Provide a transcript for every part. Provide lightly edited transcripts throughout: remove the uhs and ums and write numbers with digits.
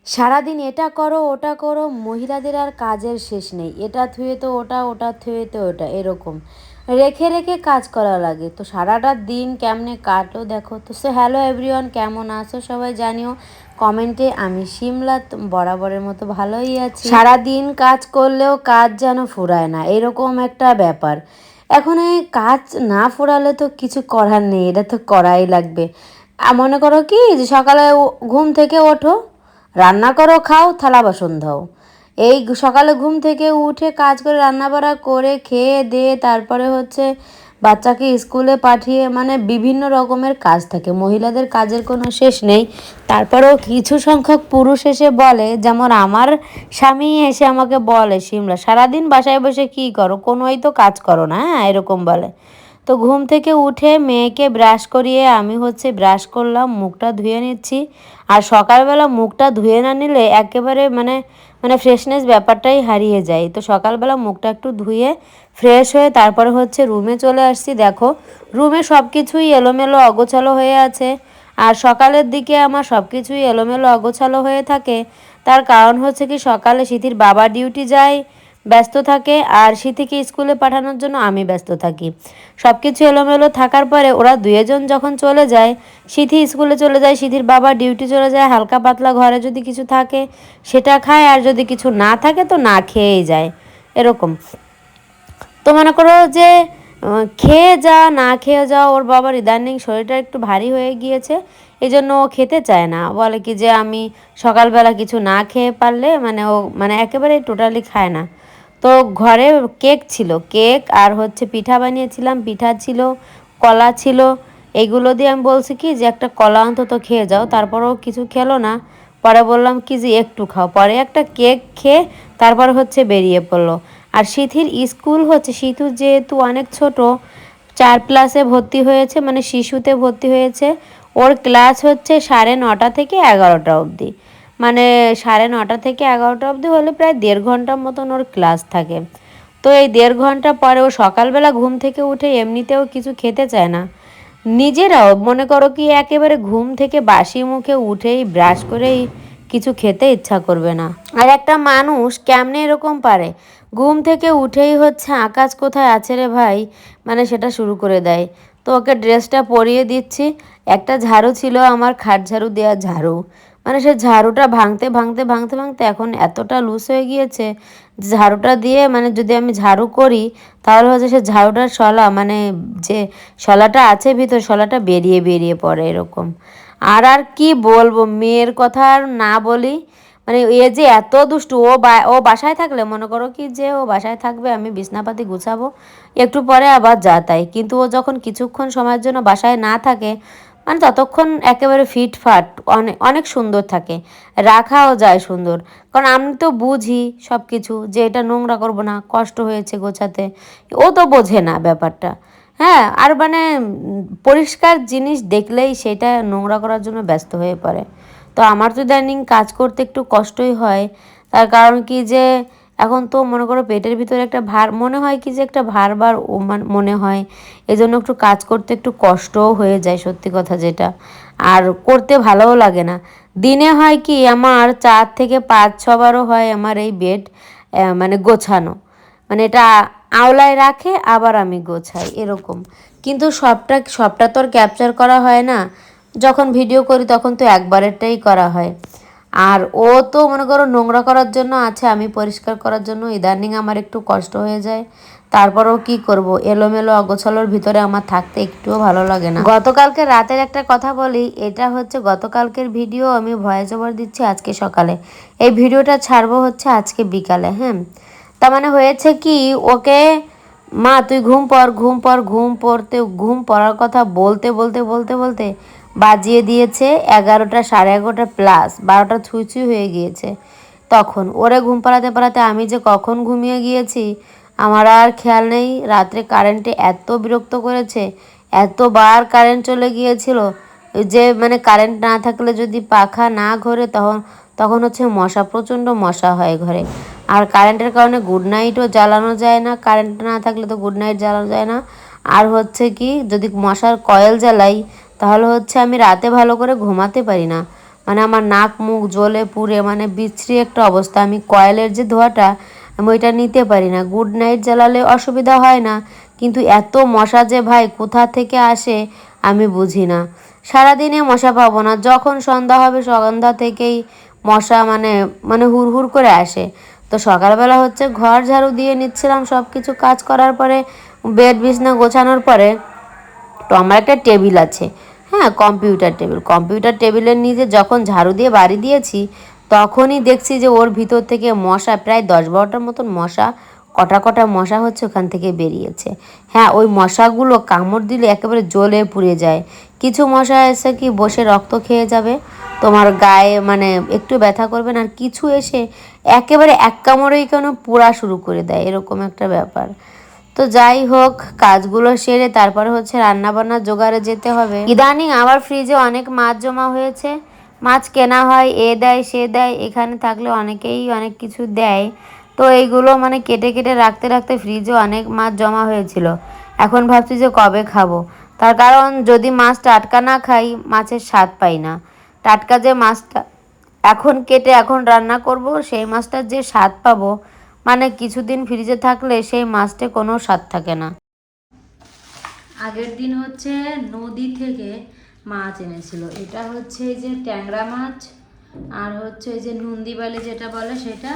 সারাদিন এটা করো ওটা করো, মহিলাদের আর কাজের শেষ নেই। এটা থুয়ে তো ওটা, ওটা থুয়ে তো ওটা, এরকম রেখে রেখে কাজ করা লাগে। তো সারাটা দিন কেমনে কাটলো দেখো তো। সে হ্যালো এভরিওয়ান, কেমন আছো সবাই জানিও কমেন্টে। আমি শিমলা বরাবরের মতো ভালোই আছি। সারাদিন কাজ করলেও কাজ যেন ফুরায় না, এরকম একটা ব্যাপার। এখন এই কাজ না ফুরালে তো কিছু করার নেই, এটা তো করাই লাগবে। মনে করো কি যে সকালে ঘুম থেকে ওঠো, রান্না করো, খাও, থালা বাসন দাও। এই সকালে ঘুম থেকে উঠে কাজ করে রান্না বাড়া করে খেয়ে দিয়ে তারপরে হচ্ছে বাচ্চাকে স্কুলে পাঠিয়ে, মানে বিভিন্ন রকমের কাজ থাকে। মহিলাদের কাজের কোনো শেষ নেই। তারপরেও কিছু সংখ্যক পুরুষ এসে বলে, যেমন আমার স্বামী এসে আমাকে বলে, সিমলা সারাদিন বাসায় বসে কী করো, কোনোই তো কাজ করো না, হ্যাঁ এরকম বলে। তো ঘুম থেকে উঠে মেয়েকে ব্রাশ করিয়ে আমি হচ্ছে ব্রাশ করলাম, মুখটা ধুয়ে নিচ্ছি। আর সকালবেলা মুখটা ধুয়ে না নিলে একেবারে মানে মানে ফ্রেশনেস ব্যাপারটাই হারিয়ে যায়। তো সকালবেলা মুখটা একটু ধুয়ে ফ্রেশ হয়ে তারপরে হচ্ছে রুমে চলে আসছি। দেখো রুমে সব কিছুই এলোমেলো অগোছালো হয়ে আছে। আর সকালের দিকে আমার সব কিছুই এলোমেলো অগোছালো হয়ে থাকে। তার কারণ হচ্ছে কি, সকালে সিথির বাবা ডিউটি যায়, ব্যস্ত থাকে, আর সিথিকে স্কুলে পাঠানোর জন্য আমি ব্যস্ত থাকি। সব কিছু এলোমেলো থাকার পরে ওরা দুজন যখন চলে যায়, সিথি স্কুলে চলে যায়, সিথির বাবা ডিউটি চলে যায়, হালকা পাতলা ঘরে যদি কিছু থাকে সেটা খায়, আর যদি কিছু না থাকে তো না খেয়েই যায়, এরকম। তো মনে করো যে খেয়ে যা না খেয়ে যাও, ওর বাবার ইদানিং শরীরটা একটু ভারী হয়ে গিয়েছে, এই জন্য ও খেতে চায় না। বলে কি যে আমি সকালবেলা কিছু না খেয়ে পারলে মানে ও মানে একেবারে টোটালি খায় না। তো ঘরে কেক ছিল, কেক আর হচ্ছে পিঠা বানিয়েছিলাম, পিঠা ছিল, কলা ছিল। এইগুলো দিয়ে আমি বলছি কি যে একটা কলা অন্তত খেয়ে যাও, তারপরেও কিছু খেলো না। পরে বললাম কি যে একটু খাও, পরে একটা কেক খেয়ে তারপর হচ্ছে বেরিয়ে পড়লো। আর সিথির স্কুল হচ্ছে, সিথু যেহেতু অনেক ছোট, 4 ক্লাসে ভর্তি হয়েছে, মানে শিশুতে ভর্তি হয়েছে। ওর ক্লাস হচ্ছে 9:30 থেকে 11টা অবধি, মানে 9:30 থেকে 11টা অবধি হলে প্রায় 1.5 ঘন্টার মতন ওর ক্লাস থাকে। তো এই 1.5 ঘন্টা পরে ও সকালবেলা ঘুম থেকে উঠে এমনিতেও কিছু খেতে চায় না। নিজেরাও মনে করো কি একেবারে ঘুম থেকে বাসি মুখে উঠেই ব্রাশ করেই কিছু খেতে ইচ্ছা করবে না। আর একটা মানুষ কেমনে এরকম পারে, ঘুম থেকে উঠেই হচ্ছে আকাশ কোথায় আছে রে ভাই, মানে সেটা শুরু করে দেয়। তো ওকে ড্রেসটা পরিয়ে দিচ্ছি। একটা ঝাড়ু ছিল আমার, খাট ঝাড়ু দেওয়া ঝাড়ু, মানে সে ঝাড়ুটা ভাঙতে ভাঙতে ভাঙতে ভাঙতে এখন এতটা লুজ হয়ে গিয়েছে, ঝাড়ুটা দিয়ে মানে যদি আমি ঝাড়ু করি তাহলে হচ্ছে সে ঝাড়ুটার শলা, মানে যে শলাটা আছে ভিতর, শলাটা বেরিয়ে বেরিয়ে পড়ে এরকম। আর আর কি বলবো, মেয়ের কথা আর না বলি, মানে এ যে এত দুষ্টু। ও বাসায় থাকলে মনে করো কি যে ও বাসায় থাকবে, আমি বিছনাপাতি গুছাবো, একটু পরে আবার যা তাই। কিন্তু ও যখন কিছুক্ষণ সময়ের জন্য বাসায় না থাকে, মানে ততক্ষণ একেবারে ফিটফাট, অনেক অনেক সুন্দর থাকে, রাখাও যায় সুন্দর। কারণ আমি তো বুঝি সব কিছু, যে এটা নোংরা করবো না, কষ্ট হয়েছে গোছাতে। ও তো বোঝে না ব্যাপারটা। হ্যাঁ, আর মানে পরিষ্কার জিনিস দেখলেই সেটা নোংরা করার জন্য ব্যস্ত হয়ে পড়ে। তো আমার তো ইদানিং কাজ করতে একটু কষ্টই হয়। তার কারণ কি যে এখন তো মনে করো পেটের ভিতরে একটা ভার, মনে হয় কি যে একটা ভার ভার মনে হয়, এজন্য একটু কাজ করতে একটু কষ্টও হয়ে যায়, সত্যি কথা যেটা। আর করতে ভালোও লাগে না। দিনে হয় কি আমার 4 থেকে 5 6বারও হয় আমার এই বেড মানে গোছানো, মানে এটা আওলায় রাখে আবার আমি গোছাই এরকম। কিন্তু সবটা সবটা তো আর ক্যাপচার করা হয় না, যখন ভিডিও করি তখন তো একবারেরটাই করা হয়। আর ও তো মনে করো নোংরা করার জন্য আছে, আমি পরিষ্কার করার জন্য ইদানিং আমার একটু কষ্ট হয়ে যায়। তারপরেও কি করব, এলোমেলো অগোছালোর ভিতরে আমার থাকতে একটুও ভালো লাগে না। গতকালকে রাতের একটা কথা বলি, এটা হচ্ছে গতকালকের ভিডিও, আমি ভয়েস ওভার দিচ্ছি আজকে সকালে। এই ভিডিওটা ছাড়বো হচ্ছে আজকে বিকালে, হ্যাঁ। তার মানে হয়েছে কি, ওকে মা তুই ঘুম পড় ঘুম পড়, ঘুম পড়ার কথা বলতে বলতে বলতে বলতে বাজিয়ে দিয়েছে 11টা, 11:30 প্লাস, 12টা ছুঁই ছুঁই হয়ে গিয়েছে। তখন ওরে ঘুম পাড়াতে পাড়াতে আমি যে কখন ঘুমিয়ে গিয়েছি আমার আর খেয়াল নেই। রাত্রে কারেন্টে এত বিরক্ত করেছে, এতবার কারেন্ট চলে গিয়েছিল যে মানে কারেন্ট না থাকলে যদি পাখা না ঘোরে তখন তখন হচ্ছে মশা, প্রচণ্ড মশা হয় ঘরে। আর কারেন্টের কারণে গুড নাইটও জ্বালানো যায় না, কারেন্ট না থাকলে তো গুড নাইট জ্বালানো যায় না। আর হচ্ছে কি যদি মশার কয়েল জ্বালাই তাহলে হচ্ছে আমি রাতে ভালো করে ঘুমাতে পারি না, মানে আমার নাক মুখ জ্বলে পুড়ে মানে বিশ্রী একটা অবস্থা। আমি কয়েলের যে ধোঁয়াটা আমি ওইটা নিতে পারি না। গুড নাইট জ্বালালে অসুবিধা হয় না, কিন্তু এত মশা যে ভাই কোথা থেকে আসে আমি বুঝি না। সারাদিনে মশা পাবো না, যখন সন্ধ্যা হবে সন্ধ্যা থেকেই মশা মানে মানে হুড় করে আসে। তো সকালবেলা হচ্ছে ঘর ঝাড়ু দিয়ে নিচ্ছিলাম, সব কিছু কাজ করার পরে বেড বিছনা গোছানোর পরে, তো আমার একটা টেবিল আছে, হ্যাঁ কম্পিউটার টেবিলের নিচে যখন ঝাড়ু দিয়ে বাড়ি দিয়েছি তখনই দেখছি যে ওর ভিতর থেকে মশা প্রায় 10-12টার মতন মশা, কটা মশা হচ্ছে ওখান থেকে বেরিয়েছে। হ্যাঁ, ওই মশাগুলো কামড় দিলে একেবারে জ্বলে পুড়ে যায়। কিছু মশা এসে কি বসে রক্ত খেয়ে যাবে, তোমার গায়ে মানে একটু ব্যথা করবে না, আর কিছু এসে একেবারে এক কামড়েই কেন পোড়া শুরু করে দেয়, এরকম একটা ব্যাপার। তো যাই হোক, কাজগুলো সেরে তারপরে হচ্ছে রান্নাবান্না জোগাড়ে যেতে হবে। ইদানিং আমার ফ্রিজে অনেক মাছ জমা হয়েছে। মাছ কেনা হয়, এ দেয় সে দেয়, এখানে থাকলে অনেকেই অনেক কিছু দেয়। তো এইগুলো মানে কেটে কেটে রাখতে রাখতে ফ্রিজে অনেক মাছ জমা হয়েছিল। এখন ভাবছি যে কবে খাবো, তার কারণ যদি মাছ টাটকা না খাই মাছের স্বাদ পাই না। টাটকা যে মাছটা এখন কেটে এখন রান্না করব সেই মাছটার যে স্বাদ পাবো, মানে কিছুদিন ফ্রিজে থাকলে সেই মাছটা কোনো স্বাদ থাকে না। আগের দিন হচ্ছে নদী থেকে মাছ এনেছিল, এটা হচ্ছে এই যে ট্যাংরা মাছ, আর হচ্ছে এই যে নন্দীবালি যেটা বলে সেটা,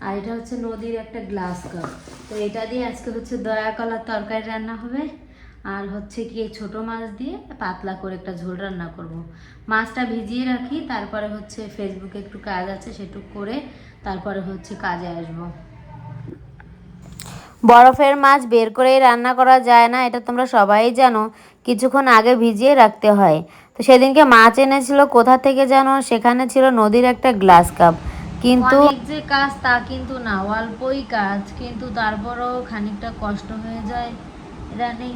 আর এটা হচ্ছে নদীর একটা গ্লাস কাপ। তো এটা দিয়ে আজকে হচ্ছে দয়া কলার তরকারি রান্না হবে, আর হচ্ছে কি ছোট মাছ দিয়ে পাতলা করে একটা ঝোল রান্না করব। মাছটা ভিজিয়ে রাখি, তারপরে হচ্ছে ফেসবুকে একটু কাজ আছে সেটুকু করে তারপরে হচ্ছে কাজে আসবো। বরফের মাছ বের করেই রান্না করা যায় না, এটা তোমরা সবাই জানো, কিছুক্ষণ আগে ভিজিয়ে রাখতে হয়। তো সেদিনকে মাছ এনেছিল কোথা থেকে জানো, সেখানে ছিল নদীর একটা গ্লাস কাপ। কিন্তু অনেক যে কাজ তা কিন্তু না, অল্পই কাজ, কিন্তু তারপরও খানিকটা কষ্ট হয়ে যায়। ইদানিং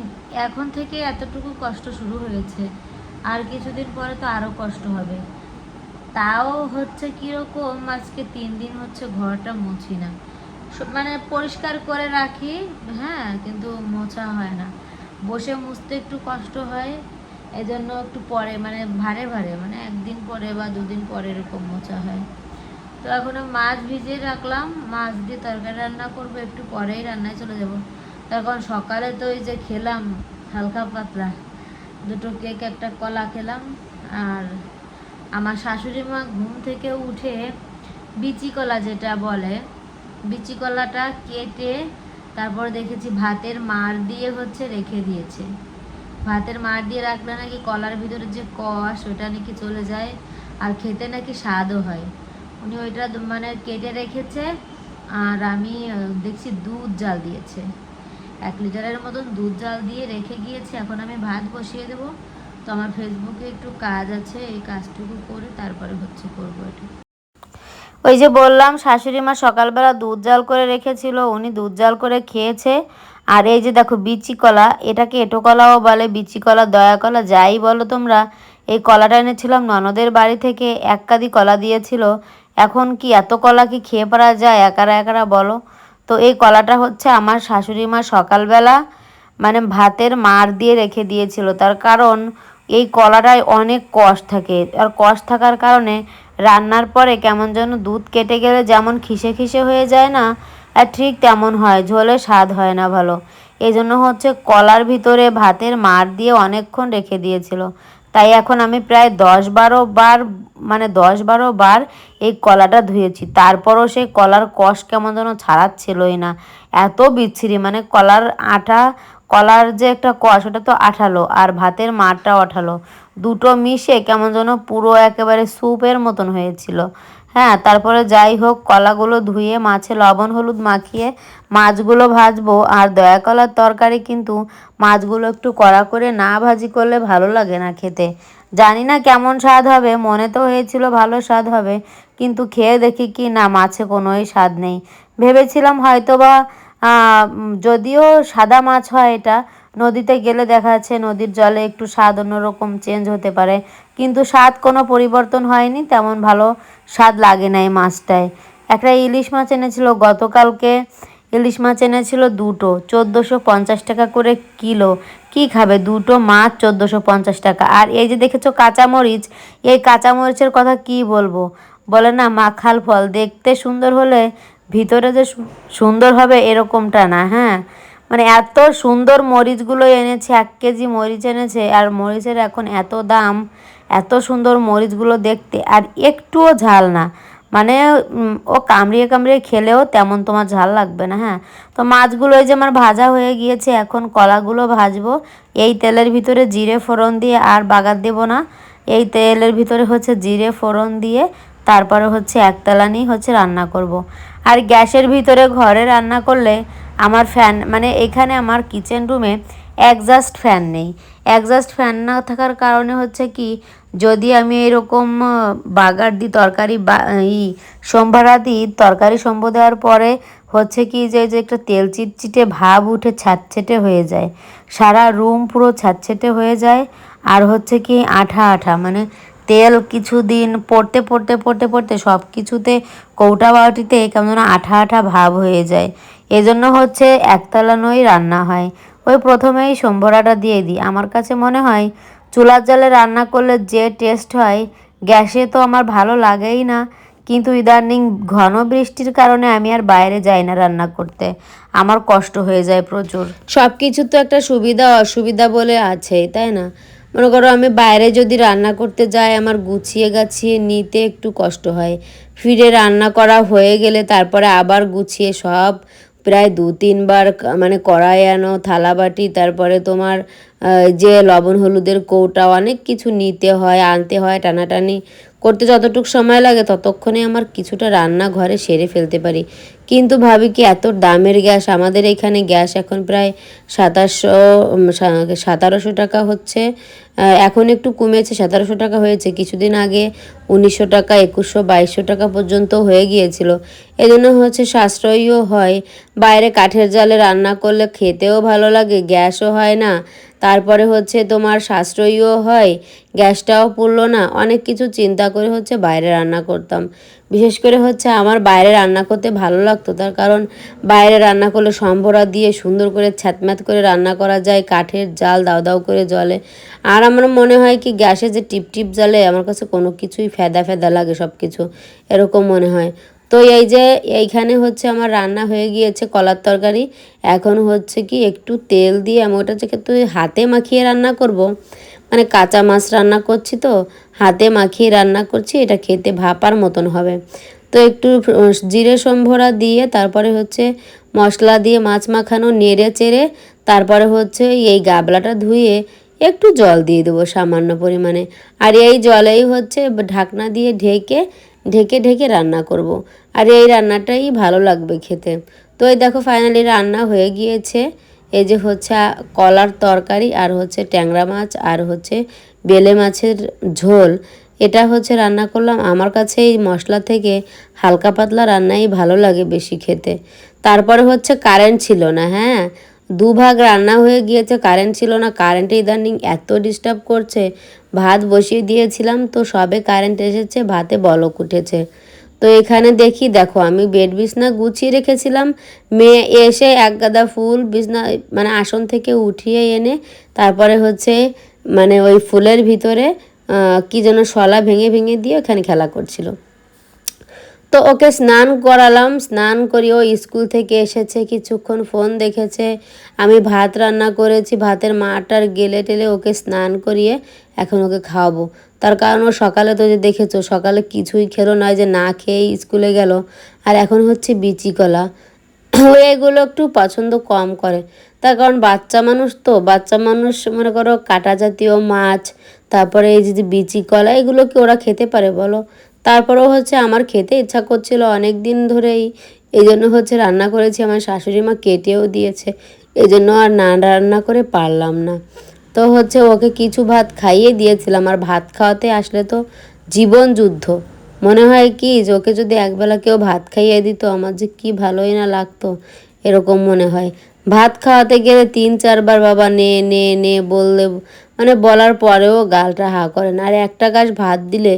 এখন থেকে এতটুকু কষ্ট শুরু হয়েছে, আর কিছুদিন পরে তো আরও কষ্ট হবে। তাও হচ্ছে কীরকম, আজকে 3 দিন হচ্ছে ঘরটা মুছি না, মানে পরিষ্কার করে রাখি, হ্যাঁ, কিন্তু মোছা হয় না। বসে মুছতে একটু কষ্ট হয়, এজন্য একটু পরে মানে ভারে মানে একদিন পরে বা 2 দিন পরে এরকম মোছা হয়। তো এখন মাছ ভিজিয়ে রাখলাম, মাছ দিয়ে তরকারি রান্না করবো, একটু পরেই রান্নায় চলে যাব। তখন সকালে তো ওই যে খেলাম হালকা পাতলা 2টো কেক একটা কলা খেলাম। আর আমার শাশুড়ি মা ঘুম থেকে উঠে বিচি কলা যেটা বলে, বিচি কলাটা কেটে তারপর দেখেছি ভাতের মাড় দিয়ে হচ্ছে রেখে দিয়েছে। ভাতের মাড় দিয়ে রাখলে নাকি কলার ভিতরে যে কষ ওটা নাকি চলে যায়, আর খেতে নাকি স্বাদও হয়। উনি ওইটা মানে কেটে রেখেছে, আর আমি দেখছি দুধ জাল দিয়েছে, 1 লিটারের মতন দুধ জাল দিয়ে রেখে গিয়েছে। এখন আমি ভাত বসিয়ে দেবো। তো আমার ফেসবুকে একটু কাজ আছে, এই কাজটুকু করে তারপরে হচ্ছে করবো এটা। ওই যে বললাম শাশুড়ি মা সকালবেলা দুধ জাল করে রেখেছিল, উনি দুধ জাল করে খেয়েছে। আর এই যে দেখো বিচি কলা, এটাকে এঁটো কলাও বলে, বিচি কলা, দয়া কলা, যাই বলো তোমরা। এই কলাটা এনেছিলাম ননদের বাড়ি থেকে, 1 কাঁদি কলা দিয়েছিল। এখন কি এত কলা কি খেয়ে পারা যায় একারা বলো? তো এই কলাটা হচ্ছে আমার শাশুড়ি মা সকালবেলা মানে ভাতের মাড় দিয়ে রেখে দিয়েছিল, তার কারণ এই কলাটায় অনেক কষ থাকে, আর কষ থাকার কারণে রান্নার পরে কেমন যেন দুধ কেটে গেলে যেমন খিসে হয়ে যায় না, আর ঠিক তেমন হয়, ঝোলে স্বাদ হয় না ভালো। এই জন্য হচ্ছে কলার ভিতরে ভাতের মাড় দিয়ে অনেকক্ষণ রেখে দিয়েছিল। তাই এখন আমি প্রায় 10-12 বার মানে 10-12 বার এই কলাটা ধুয়েছি, তারপরও সেই কলার কষ কেমন যেন ছাড়াচ্ছিলই না, এত বিচ্ছিরি। মানে কলার যে একটা কষ ওটা তো আঠালো, আর ভাতের মাড়টাও আঠালো, দুটো মিশে কেমন যেন পুরো একেবারে স্যুপের মতন হয়েছিল। হ্যাঁ, তারপরে যাই হোক কলাগুলো ধুয়ে মাছে লবণ হলুদ মাখিয়ে মাছগুলো ভাজবো। আর দয়া কলার তরকারি কিন্তু মাছগুলো একটু কড়া করে না ভাজি করলে ভালো লাগে না খেতে। জানি না কেমন স্বাদ হবে, মনে তো হয়েছিল ভালো স্বাদ হবে, কিন্তু খেয়ে দেখি কি না, মাছে কোনোই স্বাদ নেই। ভেবেছিলাম হয়তোবা যদিও সাদা মাছ হয় এটা, নদীতে গেলে দেখা যাচ্ছে নদীর জলে একটু স্বাদ অন্যরকম চেঞ্জ হতে পারে, কিন্তু স্বাদ কোনো পরিবর্তন হয়নি, তেমন ভালো স্বাদ লাগে না এই মাছটায়। একটা ইলিশ মাছ এনেছিল গতকালকে, ইলিশ মাছ এনেছিল দুটো, 1450 টাকা করে কিলো। কি খাবে দুটো মাছ 1450 টাকা? আর এই যে দেখেছো কাঁচামরিচ, এই কাঁচামরিচের কথা কি বলবো, বলে না মাখাল ফল, দেখতে সুন্দর হলে ভিতরে যে সুন্দর হবে এরকমটা না। হ্যাঁ, মানে এত সুন্দর মরিচগুলো এনেছে, 1 কেজি মরিচ এনেছে, আর মরিচের এখন এত দাম। এত সুন্দর মরিচগুলো দেখতে, আর একটুও ঝাল না, মানে ও কামড়িয়ে কামড়িয়ে খেলেও তেমন তোমার ঝাল লাগবে না। হ্যাঁ, তো মাছগুলো এই যে আমার ভাজা হয়ে গিয়েছে, এখন কলাগুলো ভাজবো এই তেলের ভিতরে, জিরে ফোড়ন দিয়ে, আর বাগার দেবো না। এই তেলের ভিতরে হচ্ছে জিরে ফোড়ন দিয়ে তারপরে হচ্ছে একতলানি হচ্ছে রান্না করব। আর গ্যাসের ভিতরে ঘরে রান্না করলে আমার ফ্যান, মানে এখানে আমার কিচেন রুমে একজাস্ট ফ্যান নেই। একজাস্ট ফ্যান না থাকার কারণে হচ্ছে কি, যদি আমি এরকম বাগার দিই তরকারি বা সম্ভারা দিই, তরকারি সম্ভব দেওয়ার পরে হচ্ছে কি যে যে একটা তেল চিটচিটে ভাব উঠে ছাটছেটে হয়ে যায়, সারা রুম পুরো ছাটছেটে হয়ে যায়। আর হচ্ছে কি আঠা আঠা, মানে তেল কিছুদিন পড়তে পড়তে পড়তে পড়তে সব কিছুতে, কৌটা বাটিতে কেমন আঠা আঠা ভাব হয়ে যায়। এজন্য হচ্ছে একতলানোই রান্না হয়। ওই প্রথমেই সম্বরাটা দিয়ে দিই। আমার কাছে মনে হয় চুলার জালে রান্না করলে যে টেস্ট হয়, গ্যাসে তো আমার ভালো লাগেই না। কিন্তু ইদানিং ঘন বৃষ্টির কারণে আমি আর বাইরে যাই না রান্না করতে, আমার কষ্ট হয়ে যায় প্রচুর। সব কিছু তো একটা সুবিধা অসুবিধা বলে আছেই, তাই না? মনে করো আমি বাইরে যদি রান্না করতে যাই, আমার গুছিয়ে গাছিয়ে নিতে একটু কষ্ট হয়। ফিরে রান্না করা হয়ে গেলে তারপরে আবার গুছিয়ে সব প্রায় 2-3 বার, মানে কড়াই আনো, থালা বাটি, তারপরে তোমার যে লবণ হলুদের কৌটা, অনেক কিছু নিতে হয়, আনতে হয়, টানাটানি করতে যতটুকু সময় লাগে ততক্ষণে আমার কিছুটা রান্না ঘরে সেরে ফেলতে পারি। কিন্তু ভাবি কি এত দামের গ্যাস, আমাদের এখানে গ্যাস এখন প্রায় 1700 হচ্ছে। এখন একটু কমেছে, 1700 হয়েছে। কিছুদিন আগে 1900 টাকা, 2100-2200 পর্যন্ত হয়ে গিয়েছিল। এজন্য হচ্ছে সাশ্রয়ীও হয়। বাইরে কাঠের জালে রান্না করলে খেতেও ভালো লাগে, গ্যাসও হয় না, তারপরে হচ্ছে তোমার সাশ্রয়ীও হয়, গ্যাসটাও পুড়লো না। অনেক কিছু চিন্তা করে হচ্ছে বাইরে রান্না করতাম। বিশেষ করে হচ্ছে আমার বাইরে রান্না করতে ভালো লাগতো, তার কারণ বাইরে রান্না করলে সম্ভরা দিয়ে সুন্দর করে ছ্যাঁতম্যাত করে রান্না করা যায়, কাঠের জাল দাউ দাউ করে জ্বলে। আর আমার মনে হয় কি গ্যাসে যে টিপ টিপ জ্বলে, আমার কাছে কোনো কিছুই ফেদা ফেদা লাগে, সব কিছু এরকম মনে হয়। তো এই যে এইখানে হচ্ছে আমার রান্না হয়ে গিয়েছে কলার তরকারি। এখন হচ্ছে কি একটু তেল দিয়ে আমি ওটা থেকে তো হাতে মাখিয়ে রান্না করব, মানে কাঁচা মাছ রান্না করছি তো হাতে মাখিয়ে রান্না করছি, এটা খেতে ভাপার মতন হবে। তো একটু জিরে সম্ভরা দিয়ে তারপরে হচ্ছে মশলা দিয়ে মাছ মাখানো নেড়ে চেড়ে, তারপরে হচ্ছে এই গাবলাটা ধুয়ে একটু জল দিয়ে দেবো সামান্য পরিমাণে। আর এই জলেই হচ্ছে ঢাকনা দিয়ে ঢেকে ঢেকে ঢেকে রান্না করব। আর এই রান্নাটাই ভালো লাগবে খেতে। তো এই দেখো ফাইনালি রান্না হয়ে গিয়েছে। এই যে হচ্ছে কলার তরকারি, আর হচ্ছে ট্যাংরা মাছ, আর হচ্ছে বেলে মাছের ঝোল, এটা হচ্ছে রান্না করলাম। আমার কাছে এই মশলা থেকে হালকা পাতলা রান্নাই ভালো লাগে বেশি খেতে। তারপরে হচ্ছে কারেন্ট ছিল না। হ্যাঁ, দুভাগ রান্না হয়ে গিয়েছে, কারেন্ট ছিল না। কারেন্টে ইদানিং এত ডিস্টার্ব করছে। ভাত বসিয়ে দিয়েছিলাম তো সবে কারেন্ট এসেছে, ভাতে বলক উঠেছে। তো এখানে দেখি, দেখো আমি বেড বিছনা গুছিয়ে রেখেছিলাম, মেয়ে এসে এক গাদা ফুল বিছনা মানে আসন থেকে উঠিয়ে এনে তারপরে হচ্ছে মানে ওই ফুলের ভিতরে কি যেন শলা ভেঙে ভেঙে দিয়ে ওখানে খেলা করছিল। তো ওকে স্নান করালাম, স্নান করিয়ে ও স্কুল থেকে এসেছে, কিছুক্ষণ ফোন দেখেছে। আমি ভাত রান্না করেছি, ভাতের মাটার গেলে টেলে ওকে স্নান করিয়ে এখন ওকে খাওয়াবো। তার কারণ ও সকালে তো যে দেখেছো সকালে কিছুই খেলো না, যে না খেয়েই স্কুলে গেল। আর এখন হচ্ছে বিচি কলা, ও এগুলো একটু পছন্দ কম করে। তার কারণ বাচ্চা মানুষ তো, বাচ্চা মানুষ মনে করো কাঁটা জাতীয় মাছ, তারপরে এই যে বিচি কলা, এগুলো কি ওরা খেতে পারে বলো? তারপরেও হচ্ছে আমার খেতে ইচ্ছা করছিল অনেক দিন ধরেই, এই জন্য হচ্ছে রান্না করেছি। আমার শাশুড়ি মা কেটেও দিয়েছে, এই জন্য আর না রান্না করে পারলাম না। তো হচ্ছে ওকে কিছু ভাত খাইয়ে দিয়েছিলাম। আর ভাত খাওয়াতে আসলে তো জীবন যুদ্ধ। মনে হয় কি যে ওকে যদি একবেলা কেউ ভাত খাইয়ে দিত, আমার যে কি ভালোই না লাগতো, এরকম মনে হয়। ভাত খাওয়াতে গেলে 3-4 বার বাবা নে নে নে বললে, মানে বলার পরেও গালটা হা করে না। আর একটা গাছ ভাত দিলে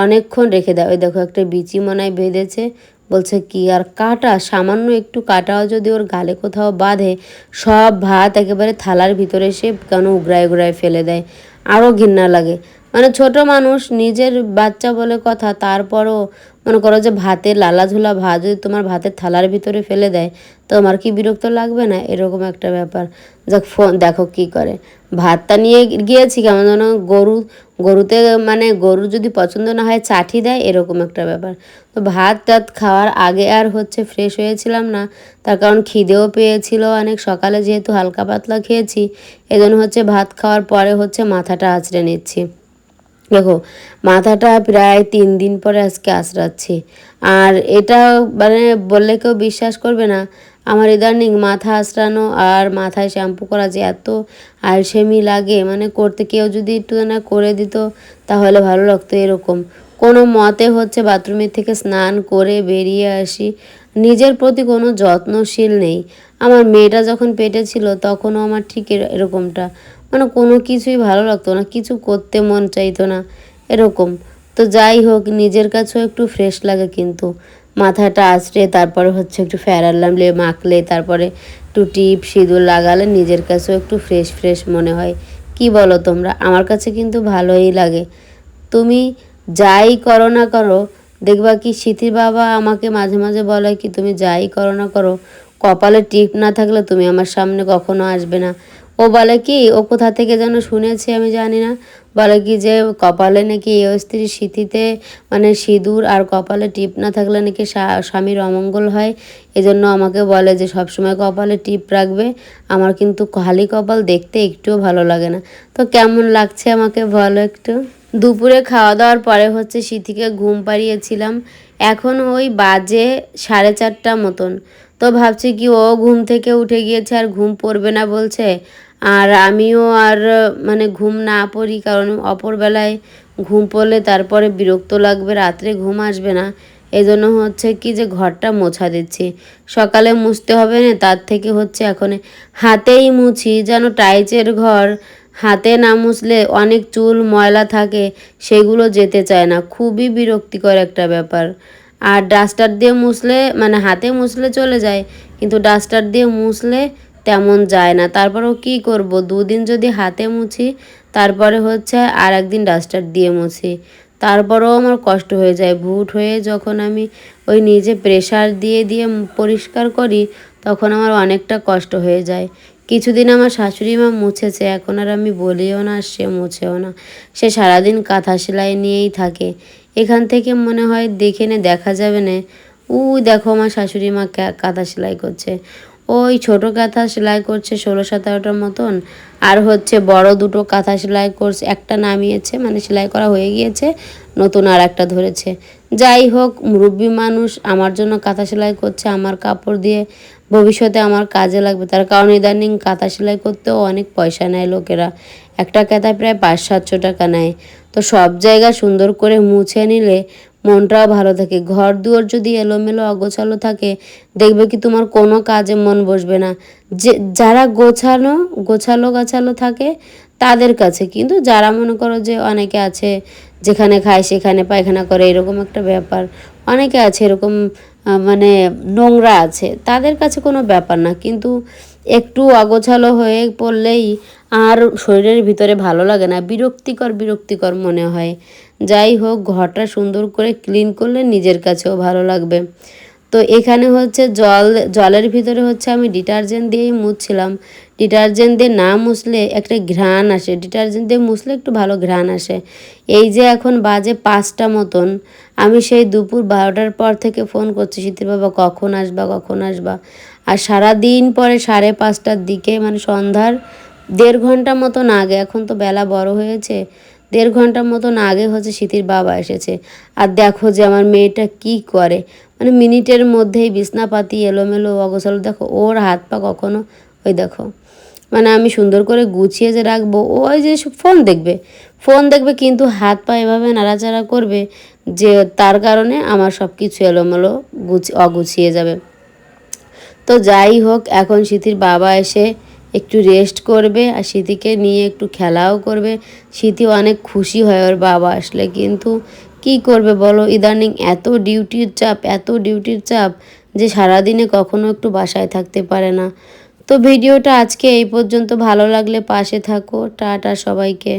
অনেকক্ষণ রেখে দেয়। ওই দেখো একটা বিচি মনে হয় বেঁধেছে, বলছে কি আর কাটা, সামান্য একটু কাটাও যদি ওর গালে কোথাও বাঁধে, সব ভাত একেবারে থালার ভিতরে সে কেন উগড়ায় উগড়ায় ফেলে দেয়। আরও ঘৃণা লাগে। মানে ছোট মানুষ, নিজের বাচ্চা বলে কথা, তারপরও মনে করো যে ভাতের লালাঝোলা ভাত যদি তোমার ভাতের থালার ভিতরে ফেলে দেয়, তোমার কি বিরক্ত লাগবে না? এরকম একটা ব্যাপার। যাক, ফোন দেখো কি করে। ভাতটা নিয়ে গিয়েছি কেমন যেন গরুতে, মানে গরু যদি পছন্দ না হয় চাটি দেয়, এরকম একটা ব্যাপার। তো ভাত টাত খাওয়ার আগে আর হচ্ছে ফ্রেশ হয়েছিলাম না, তার কারণ খিদেও পেয়েছিল অনেক, সকালে যেহেতু হালকা পাতলা খেয়েছি, এজন্য হচ্ছে ভাত খাওয়ার পরে হচ্ছে মাথাটা আঁচড়ে নিচ্ছি। দেখো, মাথাটা প্রায় 3 দিন পরে আজকে আঁচড়াচ্ছি। আর এটা মানে বললে কেউ বিশ্বাস করবে না, আমার ইদানিং মাথা আঁচড়ানো আর মাথায় শ্যাম্পু করা যে এত আলসেমি লাগে, মানে করতে কেউ যদি একটু না করে দিত তাহলে ভালো লাগতো। এরকম কোনো মতে হচ্ছে বাথরুমের থেকে স্নান করে বেরিয়ে আসি, নিজের প্রতি কোনো যত্নশীল নেই। আমার মেয়েটা যখন পেটে ছিল তখনও আমার ঠিক এরকমটা, মানে কোনো কিছুই ভালো লাগতো না, কিছু করতে মন চাইতো না, এরকম। তো যাই হোক, নিজের কাছেও একটু ফ্রেশ লাগে, কিন্তু মাথাটা আঁচড়ে তারপরে হচ্ছে একটু ফেয়ার লাভলি মাখলে, তারপরে একটু টিপ সিঁদুর লাগালে নিজের কাছেও একটু ফ্রেশ ফ্রেশ মনে হয়। কি বলো তোমরা? আমার কাছে কিন্তু ভালোই লাগে। তুমি যাই করো না করো, দেখবা কি সিথির বাবা আমাকে মাঝে মাঝে বলে কি, তুমি যাই করো না করো, কপালে টিপ না থাকলে তুমি আমার সামনে কখনো আসবে না। ও বলে কি, ও কোথা থেকে যেন শুনেছে আমি জানি না, বলে কি যে কপালে নাকি এই স্ত্রীর সিথিতে মানে সিঁদুর আর কপালে টিপ না থাকলে নাকি স্বামীর অমঙ্গল হয়। এজন্য আমাকে বলে যে সবসময় কপালে টিপ রাখবে। আমার কিন্তু খালি কপাল দেখতে একটুও ভালো লাগে না। তো কেমন লাগছে আমাকে বলো একটু। দুপুরে খাওয়া দাওয়ার পরে হচ্ছে সিথিকে ঘুম পাড়িয়েছিলাম। এখন ওই বাজে 4:30 মতন। তো ভাবছি কি ও ঘুম থেকে উঠে গিয়েছে আর ঘুম পড়বে না বলছে, আর আমিও আর মানে ঘুম না পড়ি, কারণ অপরবেলায় ঘুম পড়লে তারপরে বিরক্ত লাগবে, রাত্রে ঘুম আসবে না। এই জন্য হচ্ছে কি যে ঘরটা মোছা দিচ্ছি, সকালে মুছতে হবে না, তার থেকে হচ্ছে এখন হাতেই মুছি। যেন টাইচের ঘর, হাতে না মুছলে অনেক চুল ময়লা থাকে, সেগুলো যেতে চায় না, খুবই বিরক্তিকর একটা ব্যাপার। আর ডাস্টার দিয়ে মুছলে, মানে হাতে মুছলে চলে যায়, কিন্তু ডাস্টার দিয়ে মুছলে তেমন যায় না। তারপরেও কি করব, 2 দিন যদি হাতে মুছি, তারপরে হচ্ছে আর একদিন ডাস্টার দিয়ে মুছি, তারপরেও আমার কষ্ট হয়ে যায়। ভুট হয়ে যখন আমি ওই নিজে প্রেশার দিয়ে দিয়ে পরিষ্কার করি, তখন আমার অনেকটা কষ্ট হয়ে যায়। কিছুদিন আমার শাশুড়ি মা মুছেছে, এখন আর আমি বলিও না, সে মুছেও না, সে সারাদিন কাঁথা সেলাই নিয়েই থাকে। এখান থেকে মনে হয় দেখে নে, দেখা যাবে না। দেখো আমার শাশুড়ি মা কাঁথা সেলাই করছে, ওই ছোটো কাঁথা সেলাই করছে 16-17টার মতন, আর হচ্ছে বড় 2টো কাঁথা সেলাই করছে, একটা নামিয়েছে মানে সেলাই করা হয়ে গিয়েছে, নতুন আর একটা ধরেছে। যাই হোক, মুরব্বী মানুষ আমার জন্য কাঁথা সেলাই করছে আমার কাপড় দিয়ে, ভবিষ্যতে আমার কাজে লাগবে। তার কারণ ইদানিং কাঁথা সেলাই করতেও অনেক পয়সা নেয় লোকেরা, একটা কাঁথায় প্রায় 500-700 টাকা নেয়। তো সব জায়গা সুন্দর করে মুছে নিলে মনটাও ভালো থাকে। ঘর দুয়ার যদি এলোমেলো অগোছালো থাকে, দেখবে কি তোমার কোনো কাজে মন বসবে না। যে যারা গোছালো গাছালো থাকে তাদের কাছে, কিন্তু যারা মনে করো যে অনেকে আছে যেখানে খায় সেখানে পায়খানা করে, এরকম একটা ব্যাপার, অনেকে আছে এরকম মানে নোংরা আছে, তাদের কাছে কোনো ব্যাপার না, কিন্তু একটু অগোছালো হয়ে পড়লেই আর শরীরের ভিতরে ভালো লাগে না, বিরক্তিকর বিরক্তিকর মনে হয়। যাই হোক, ঘরটা সুন্দর করে ক্লিন করলে নিজের কাছেও ভালো লাগবে। তো এখানে হচ্ছে জলের ভিতরে হচ্ছে আমি ডিটারজেন্ট দিয়েই মুছছিলাম। ডিটারজেন্ট দিয়ে না মুছলে একটা ঘ্রাণ আসে, ডিটারজেন্ট দিয়ে মুছলে একটু ভালো ঘ্রাণ আসে। এই যে এখন বাজে 5টা মতন, আমি সেই দুপুর 12টার পর থেকে ফোন করছি, শীতের বাবা কখন আসবা কখন আসবা, আর সারাদিন পরে 5:30টার দিকে, মানে সন্ধ্যার 1.5 ঘন্টা মতন আগে, এখন তো বেলা বড় হয়েছে, 1.5 ঘন্টার মতন আগে হচ্ছে শীতির বাবা এসেছে। আর দেখো যে আমার মেয়েটা কি করে, মানে মিনিটের মধ্যেই বিছনাপাতি এলোমেলো অগোছালো, দেখো ওর হাত পা কখনো, ওই দেখো, মানে আমি সুন্দর করে গুছিয়ে যে রাখবো, ওই যে ফোন দেখবে, ফোন দেখবে, কিন্তু হাত পা এভাবে নাড়াচাড়া করবে যে তার কারণে আমার সব কিছু এলোমেলো অগুছিয়ে যাবে। তো যাই হোক, এখন সিথির বাবা এসে একটু রেস্ট করবে আর সিথিকে নিয়ে একটু খেলাও করবে। সিথি অনেক খুশি হয় ওর বাবা আসলে, কিন্তু কি করবে বলো, ইদানিং এত ডিউটির চাপ যে সারাদিনে কখনো একটু বাসায় থাকতে পারে না। তো ভিডিওটা আজকে এই পর্যন্ত, ভালো লাগলে পাশে থাকো। টাটা সবাইকে।